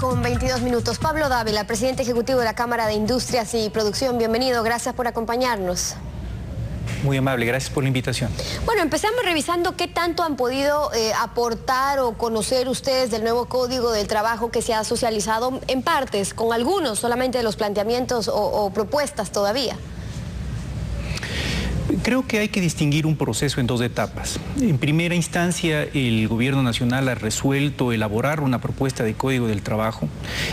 con 22 minutos. Pablo Dávila, presidente ejecutivo de la Cámara de Industrias y Producción. Bienvenido, gracias por acompañarnos. Muy amable, gracias por la invitación. Bueno, empezamos revisando qué tanto han podido aportar o conocer ustedes del nuevo Código del Trabajo que se ha socializado en partes, con algunos solamente de los planteamientos o propuestas todavía. Creo que hay que distinguir un proceso en dos etapas. En primera instancia, el Gobierno Nacional ha resuelto elaborar una propuesta de Código del Trabajo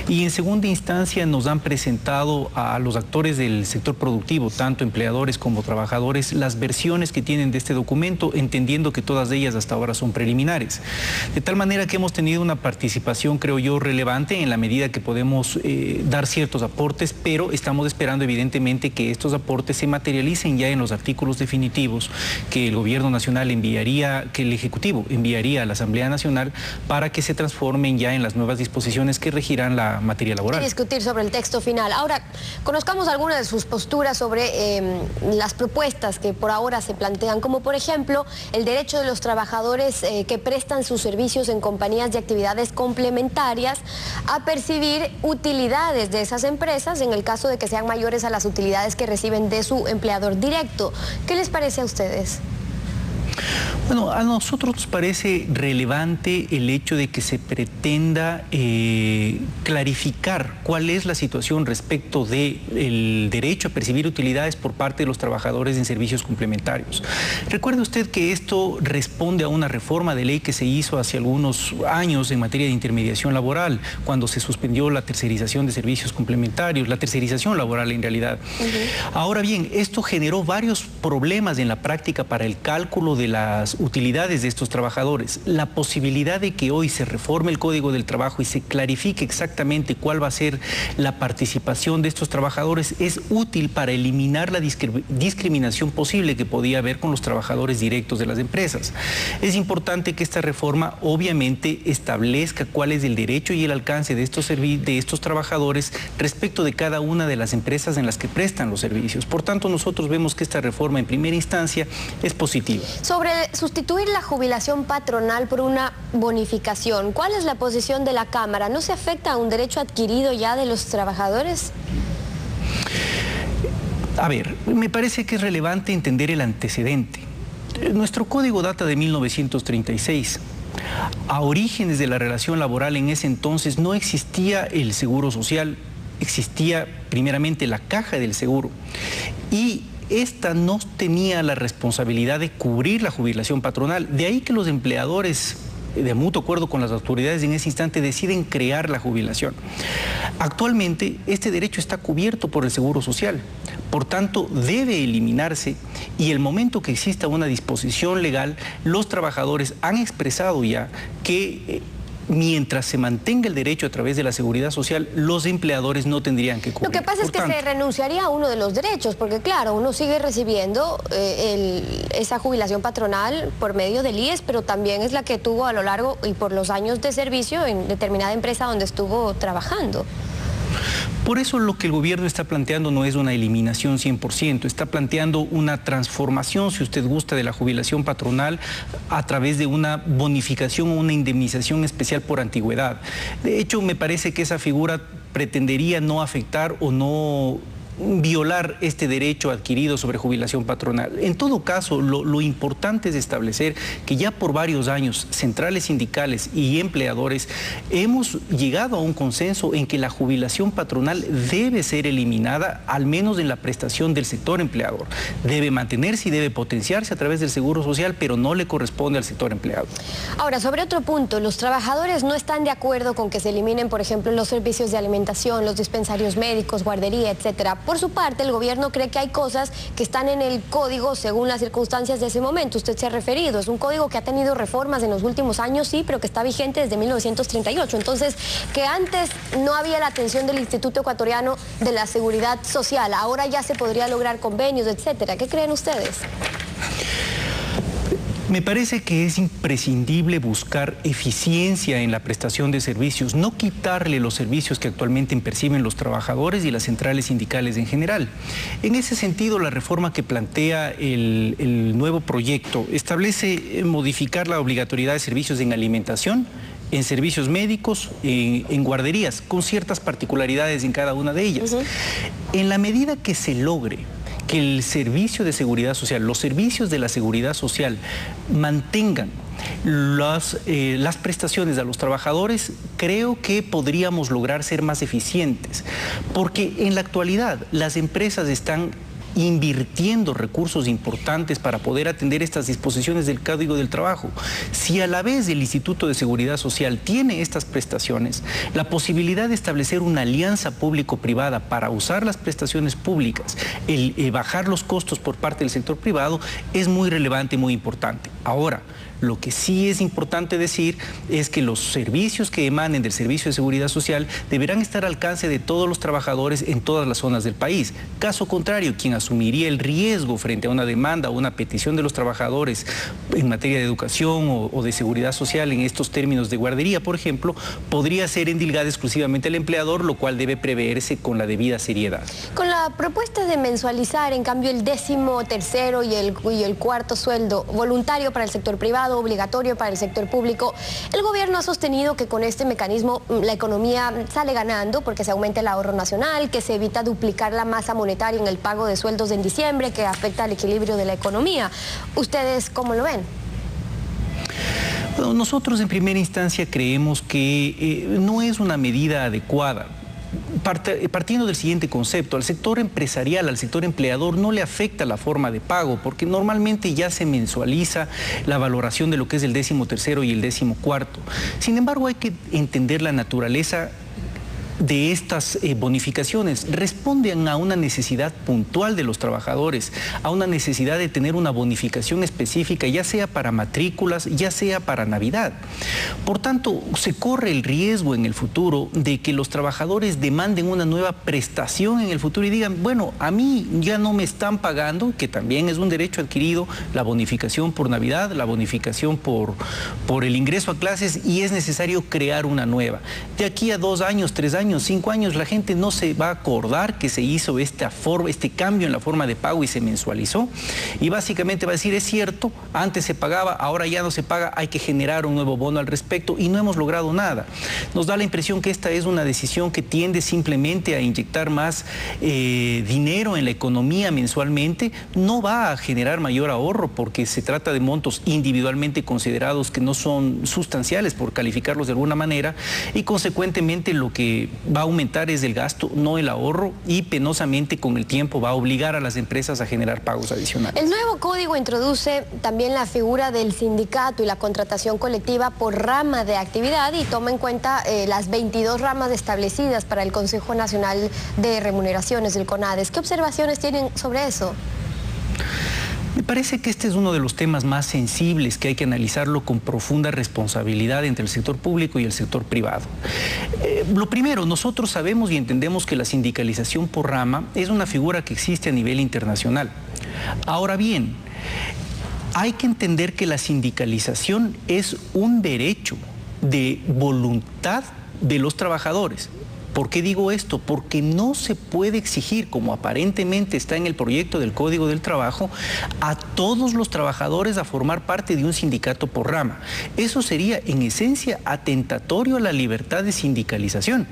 y en segunda instancia nos han presentado a los actores del sector productivo, tanto empleadores como trabajadores, las versiones que tienen de este documento, entendiendo que todas ellas hasta ahora son preliminares. De tal manera que hemos tenido una participación, creo yo, relevante en la medida que podemos dar ciertos aportes, pero estamos esperando evidentemente que estos aportes se materialicen ya en los artículos definitivos que el Gobierno Nacional enviaría, que el Ejecutivo enviaría a la Asamblea Nacional para que se transformen ya en las nuevas disposiciones que regirán la materia laboral. Y discutir sobre el texto final. Ahora, conozcamos algunas de sus posturas sobre las propuestas que por ahora se plantean, como por ejemplo el derecho de los trabajadores que prestan sus servicios en compañías de actividades complementarias a percibir utilidades de esas empresas en el caso de que sean mayores a las utilidades que reciben de su empleador directo. ¿Qué les parece a ustedes? Bueno, a nosotros nos parece relevante el hecho de que se pretenda clarificar cuál es la situación respecto del derecho a percibir utilidades por parte de los trabajadores en servicios complementarios. Recuerde usted que esto responde a una reforma de ley que se hizo hace algunos años en materia de intermediación laboral, cuando se suspendió la tercerización de servicios complementarios, la tercerización laboral en realidad. Ahora bien, esto generó varios problemas en la práctica para el cálculo de las utilidades de estos trabajadores. La posibilidad de que hoy se reforme el Código del Trabajo y se clarifique exactamente cuál va a ser la participación de estos trabajadores es útil para eliminar la discriminación posible que podía haber con los trabajadores directos de las empresas. Es importante que esta reforma obviamente establezca cuál es el derecho y el alcance de estos trabajadores respecto de cada una de las empresas en las que prestan los servicios. Por tanto, nosotros vemos que esta reforma en primera instancia es positiva. Sobre sustituir la jubilación patronal por una bonificación, ¿cuál es la posición de la Cámara? ¿No se afecta a un derecho adquirido ya de los trabajadores? A ver, me parece que es relevante entender el antecedente. Nuestro código data de 1936. A orígenes de la relación laboral en ese entonces no existía el seguro social, existía primeramente la caja del seguro y esta no tenía la responsabilidad de cubrir la jubilación patronal. De ahí que los empleadores, de mutuo acuerdo con las autoridades en ese instante, deciden crear la jubilación. Actualmente, este derecho está cubierto por el Seguro Social. Por tanto, debe eliminarse y el momento que exista una disposición legal, los trabajadores han expresado ya que mientras se mantenga el derecho a través de la seguridad social, los empleadores no tendrían que cubrir. Lo que pasa es que se renunciaría a uno de los derechos, porque claro, uno sigue recibiendo esa jubilación patronal por medio del IES, pero también es la que tuvo a lo largo y por los años de servicio en determinada empresa donde estuvo trabajando. Por eso lo que el gobierno está planteando no es una eliminación 100%, está planteando una transformación, si usted gusta, de la jubilación patronal a través de una bonificación o una indemnización especial por antigüedad. De hecho, me parece que esa figura pretendería no afectar o no violar este derecho adquirido sobre jubilación patronal. En todo caso, lo importante es establecer que ya por varios años, centrales sindicales y empleadores hemos llegado a un consenso en que la jubilación patronal debe ser eliminada, al menos en la prestación del sector empleador. Debe mantenerse y debe potenciarse a través del Seguro Social, pero no le corresponde al sector empleado. Ahora, sobre otro punto, los trabajadores no están de acuerdo con que se eliminen, por ejemplo, los servicios de alimentación, los dispensarios médicos, guardería, etcétera. Por su parte, el gobierno cree que hay cosas que están en el código según las circunstancias de ese momento. Usted se ha referido, es un código que ha tenido reformas en los últimos años, sí, pero que está vigente desde 1938. Entonces, que antes no había la atención del Instituto Ecuatoriano de la Seguridad Social, ahora ya se podría lograr convenios, etcétera. ¿Qué creen ustedes? Me parece que es imprescindible buscar eficiencia en la prestación de servicios, no quitarle los servicios que actualmente perciben los trabajadores y las centrales sindicales en general. En ese sentido, la reforma que plantea el nuevo proyecto establece modificar la obligatoriedad de servicios en alimentación en servicios médicos, en guarderías, con ciertas particularidades en cada una de ellas. En la medida que se logre que el servicio de seguridad social, los servicios de la seguridad social mantengan las prestaciones a los trabajadores, creo que podríamos lograr ser más eficientes, porque en la actualidad las empresas están invirtiendo recursos importantes para poder atender estas disposiciones del Código del Trabajo. Si a la vez el Instituto de Seguridad Social tiene estas prestaciones, la posibilidad de establecer una alianza público-privada para usar las prestaciones públicas, bajar los costos por parte del sector privado, es muy relevante y muy importante. Ahora, lo que sí es importante decir es que los servicios que emanen del Servicio de Seguridad Social deberán estar al alcance de todos los trabajadores en todas las zonas del país. Caso contrario, quien asumiría el riesgo frente a una demanda o una petición de los trabajadores en materia de educación o de seguridad social en estos términos de guardería, por ejemplo, podría ser endilgada exclusivamente al empleador, lo cual debe preverse con la debida seriedad. Con la propuesta de mensualizar, en cambio, el 13º y el cuarto sueldo voluntario para el sector privado, obligatorio para el sector público, el gobierno ha sostenido que con este mecanismo la economía sale ganando porque se aumenta el ahorro nacional, que se evita duplicar la masa monetaria en el pago de sueldos en diciembre, que afecta al equilibrio de la economía. ¿Ustedes cómo lo ven? Bueno, nosotros en primera instancia creemos que no es una medida adecuada. Partiendo del siguiente concepto, al sector empresarial, al sector empleador no le afecta la forma de pago porque normalmente ya se mensualiza la valoración de lo que es el 13º y el 14º. Sin embargo, hay que entender la naturaleza de estas bonificaciones. Responden a una necesidad puntual de los trabajadores, a una necesidad de tener una bonificación específica, ya sea para matrículas, ya sea para Navidad. Por tanto, se corre el riesgo en el futuro de que los trabajadores demanden una nueva prestación en el futuro y digan, bueno, a mí ya no me están pagando, que también es un derecho adquirido, la bonificación por Navidad, la bonificación por el ingreso a clases, y es necesario crear una nueva. De aquí a 2 años, 3 años, 5 años, la gente no se va a acordar que se hizo este cambio en la forma de pago y se mensualizó, y básicamente va a decir, es cierto, antes se pagaba, ahora ya no se paga, hay que generar un nuevo bono al respecto, y no hemos logrado nada. Nos da la impresión que esta es una decisión que tiende simplemente a inyectar más dinero en la economía mensualmente, no va a generar mayor ahorro porque se trata de montos individualmente considerados que no son sustanciales, por calificarlos de alguna manera, y consecuentemente lo que va a aumentar es el gasto, no el ahorro, y penosamente con el tiempo va a obligar a las empresas a generar pagos adicionales. El nuevo código introduce también la figura del sindicato y la contratación colectiva por rama de actividad y toma en cuenta las 22 ramas establecidas para el Consejo Nacional de Remuneraciones del CONADES. ¿Qué observaciones tienen sobre eso? Me parece que este es uno de los temas más sensibles que hay que analizarlo con profunda responsabilidad entre el sector público y el sector privado. Lo primero, nosotros sabemos y entendemos que la sindicalización por rama es una figura que existe a nivel internacional. Ahora bien, hay que entender que la sindicalización es un derecho de voluntad de los trabajadores. ¿Por qué digo esto? Porque no se puede exigir, como aparentemente está en el proyecto del Código del Trabajo, a todos los trabajadores a formar parte de un sindicato por rama. Eso sería, en esencia, atentatorio a la libertad de sindicalización.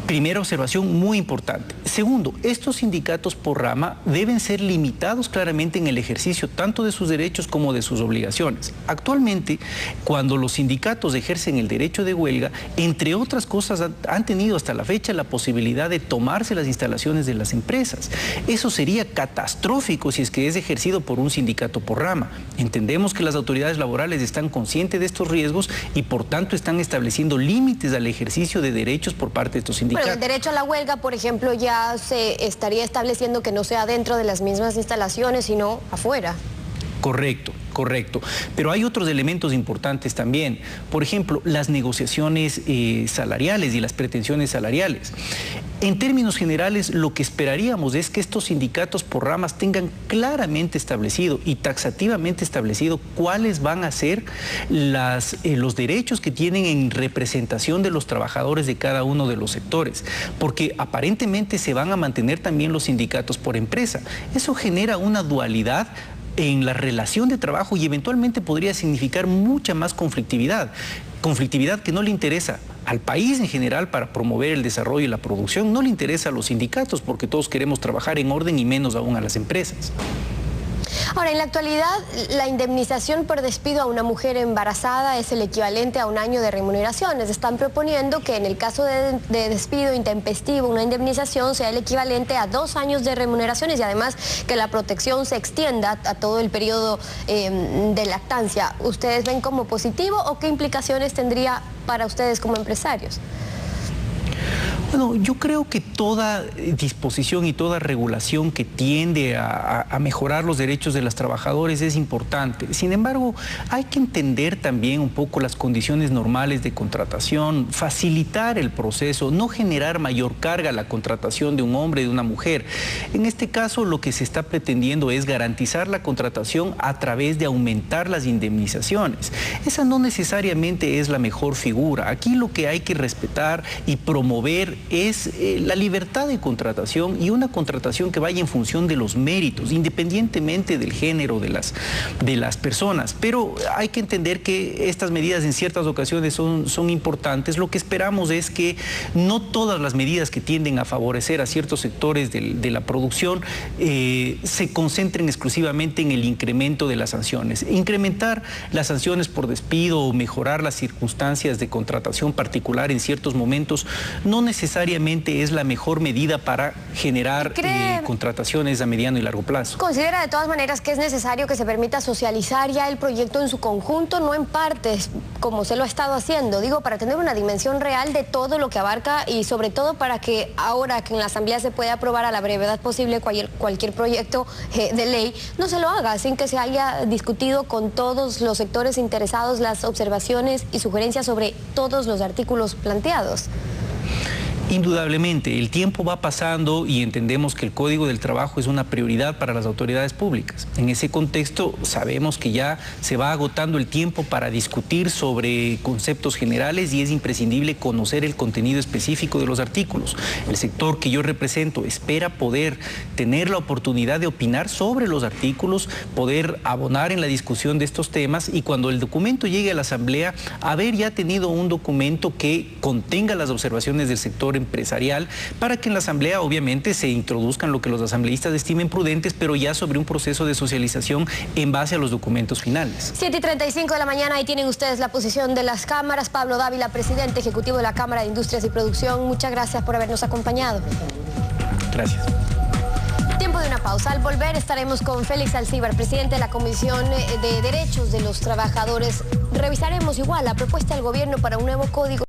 Primera observación muy importante. Segundo, estos sindicatos por rama deben ser limitados claramente en el ejercicio tanto de sus derechos como de sus obligaciones. Actualmente, cuando los sindicatos ejercen el derecho de huelga, entre otras cosas, han tenido hasta la fecha la posibilidad de tomarse las instalaciones de las empresas. Eso sería catastrófico si es que es ejercido por un sindicato por rama. Entendemos que las autoridades laborales están conscientes de estos riesgos y por tanto están estableciendo límites al ejercicio de derechos por parte de estos sindicatos. Pero el derecho a la huelga, por ejemplo, ya se estaría estableciendo que no sea dentro de las mismas instalaciones, sino afuera. Correcto, correcto. Pero hay otros elementos importantes también. Por ejemplo, las negociaciones salariales y las pretensiones salariales. En términos generales, lo que esperaríamos es que estos sindicatos por ramas tengan claramente establecido y taxativamente establecido cuáles van a ser los derechos que tienen en representación de los trabajadores de cada uno de los sectores, porque aparentemente se van a mantener también los sindicatos por empresa. Eso genera una dualidad en la relación de trabajo y eventualmente podría significar mucha más conflictividad. conflictividad que no le interesa al país en general para promover el desarrollo y la producción, no le interesa a los sindicatos porque todos queremos trabajar en orden y menos aún a las empresas. Ahora, en la actualidad, la indemnización por despido a una mujer embarazada es el equivalente a un año de remuneraciones. Están proponiendo que en el caso de despido intempestivo, una indemnización sea el equivalente a 2 años de remuneraciones y además que la protección se extienda a todo el periodo de lactancia. ¿Ustedes ven como positivo o qué implicaciones tendría para ustedes como empresarios? Bueno, yo creo que toda disposición y toda regulación que tiende a mejorar los derechos de los trabajadores es importante. Sin embargo, hay que entender también un poco las condiciones normales de contratación, facilitar el proceso, no generar mayor carga a la contratación de un hombre y de una mujer. En este caso, lo que se está pretendiendo es garantizar la contratación a través de aumentar las indemnizaciones. Esa no necesariamente es la mejor figura. Aquí lo que hay que respetar y promover es la libertad de contratación y una contratación que vaya en función de los méritos, independientemente del género de las personas. Pero hay que entender que estas medidas en ciertas ocasiones son importantes. Lo que esperamos es que no todas las medidas que tienden a favorecer a ciertos sectores de la producción se concentren exclusivamente en el incremento de las sanciones. Incrementar las sanciones por despido o mejorar las circunstancias de contratación particular en ciertos momentos no necesariamente es la mejor medida para generar contrataciones a mediano y largo plazo. ¿Considera de todas maneras que es necesario que se permita socializar ya el proyecto en su conjunto, no en partes, como se lo ha estado haciendo? Digo, para tener una dimensión real de todo lo que abarca y sobre todo para que ahora que en la Asamblea se pueda aprobar a la brevedad posible cualquier proyecto de ley, no se lo haga sin que se haya discutido con todos los sectores interesados las observaciones y sugerencias sobre todos los artículos planteados. Indudablemente, el tiempo va pasando y entendemos que el Código del Trabajo es una prioridad para las autoridades públicas. En ese contexto, sabemos que ya se va agotando el tiempo para discutir sobre conceptos generales y es imprescindible conocer el contenido específico de los artículos. El sector que yo represento espera poder tener la oportunidad de opinar sobre los artículos, poder abonar en la discusión de estos temas y cuando el documento llegue a la Asamblea, haber ya tenido un documento que contenga las observaciones del sector empresarial para que en la Asamblea obviamente se introduzcan lo que los asambleístas estimen prudentes, pero ya sobre un proceso de socialización en base a los documentos finales. 7:35 de la mañana, ahí tienen ustedes la posición de las cámaras. Pablo Dávila, presidente ejecutivo de la Cámara de Industrias y Producción, muchas gracias por habernos acompañado. Gracias. Tiempo de una pausa. Al volver estaremos con Félix Alcíbar, presidente de la Comisión de Derechos de los Trabajadores. Revisaremos igual la propuesta del gobierno para un nuevo código